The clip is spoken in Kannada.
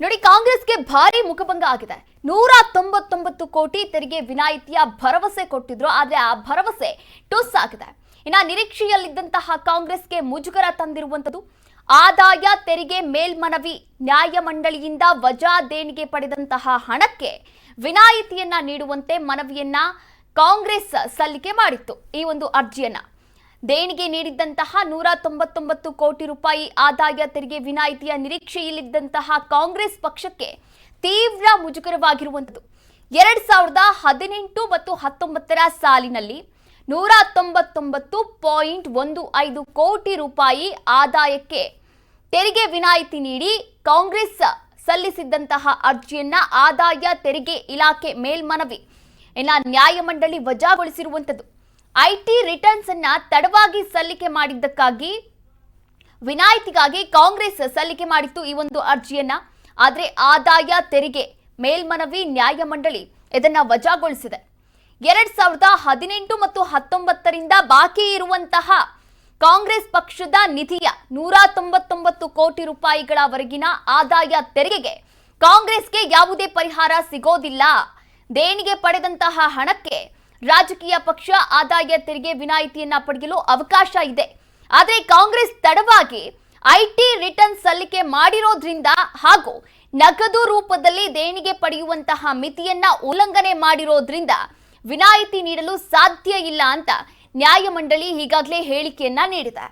ನೋಡಿ, ಕಾಂಗ್ರೆಸ್ಗೆ ಭಾರಿ ಮುಖಭಂಗ ಆಗಿದೆ. 199 ಕೋಟಿ ತೆರಿಗೆ ವಿನಾಯಿತಿಯ ಭರವಸೆ ಕೊಟ್ಟಿದ್ರು. ಆದ್ರೆ ಆ ಭರವಸೆ ಟುಸ್ ಆಗಿದೆ. ಇನ್ನ ನಿರೀಕ್ಷೆಯಲ್ಲಿದ್ದಂತಹ ಕಾಂಗ್ರೆಸ್ಗೆ ಮುಜುಗರ ತಂದಿರುವಂತದ್ದು ಆದಾಯ ತೆರಿಗೆ ಮೇಲ್ಮನವಿ ನ್ಯಾಯಮಂಡಳಿಯಿಂದ ವಜಾ ದೇಣಿಗೆ ಪಡೆದಂತಹ ಹಣಕ್ಕೆ ವಿನಾಯಿತಿಯನ್ನ ನೀಡುವಂತೆ ಮನವಿಯನ್ನ ಕಾಂಗ್ರೆಸ್ ಸಲ್ಲಿಕೆ ಮಾಡಿತ್ತು. ಈ ಒಂದು ಅರ್ಜಿಯನ್ನ ದೇಣಿಗೆ ನೀಡಿದ್ದಂತಹ 199 ಕೋಟಿ ರೂಪಾಯಿ ಆದಾಯ ತೆರಿಗೆ ವಿನಾಯಿತಿಯ ನಿರೀಕ್ಷೆಯಲ್ಲಿದ್ದಂತಹ ಕಾಂಗ್ರೆಸ್ ಪಕ್ಷಕ್ಕೆ ತೀವ್ರ ಮುಜುಗರವಾಗಿರುವಂತದ್ದು. 2018 ಮತ್ತು 19ರ ಸಾಲಿನಲ್ಲಿ 199.15 ಕೋಟಿ ರೂಪಾಯಿ ಆದಾಯಕ್ಕೆ ತೆರಿಗೆ ವಿನಾಯಿತಿ ನೀಡಿ ಕಾಂಗ್ರೆಸ್ ಸಲ್ಲಿಸಿದ್ದಂತಹ ಅರ್ಜಿಯನ್ನ ಆದಾಯ ತೆರಿಗೆ ಇಲಾಖೆ ಮೇಲ್ಮನವಿ ನ್ಯಾಯಮಂಡಳಿ ವಜಾಗೊಳಿಸಿರುವಂತದ್ದು. ಐಟಿ ರಿಟರ್ನ್ಸ್ ಅನ್ನ ತಡವಾಗಿ ಸಲ್ಲಿಕೆ ಮಾಡಿದ್ದಕ್ಕಾಗಿ ವಿನಾಯಿತಿಗಾಗಿ ಕಾಂಗ್ರೆಸ್ ಸಲ್ಲಿಕೆ ಮಾಡಿತ್ತು ಈ ಒಂದು ಅರ್ಜಿಯನ್ನ. ಆದ್ರೆ ಆದಾಯ ತೆರಿಗೆ ಮೇಲ್ಮನವಿ ನ್ಯಾಯಮಂಡಳಿ ಇದನ್ನ ವಜಾಗೊಳಿಸಿದೆ. 2018 ಮತ್ತು 19ರಿಂದ ಬಾಕಿ ಇರುವಂತಹ ಕಾಂಗ್ರೆಸ್ ಪಕ್ಷದ ನಿಧಿಯ 199 ಕೋಟಿ ರೂಪಾಯಿಗಳವರೆಗಿನ ಆದಾಯ ತೆರಿಗೆಗೆ ಕಾಂಗ್ರೆಸ್ಗೆ ಯಾವುದೇ ಪರಿಹಾರ ಸಿಗೋದಿಲ್ಲ. ದೇಣಿಗೆ ಪಡೆದಂತಹ ಹಣಕ್ಕೆ ರಾಜಕೀಯ ಪಕ್ಷ ಆದಾಯ ತೆರಿಗೆ ವಿನಾಯಿತಿಯನ್ನ ಪಡೆಯಲು ಅವಕಾಶ ಇದೆ. ಆದರೆ ಕಾಂಗ್ರೆಸ್ ತಡವಾಗಿ ಐಟಿ ರಿಟರ್ನ್ ಸಲ್ಲಿಕೆ ಮಾಡಿರೋದ್ರಿಂದ ಹಾಗೂ ನಗದು ರೂಪದಲ್ಲಿ ದೇಣಿಗೆ ಪಡೆಯುವಂತಹ ಮಿತಿಯನ್ನ ಉಲ್ಲಂಘನೆ ಮಾಡಿರೋದ್ರಿಂದ ವಿನಾಯಿತಿ ನೀಡಲು ಸಾಧ್ಯ ಇಲ್ಲ ಅಂತ ನ್ಯಾಯಮಂಡಳಿ ಈಗಾಗಲೇ ಹೇಳಿಕೆಯನ್ನ ನೀಡಿದೆ.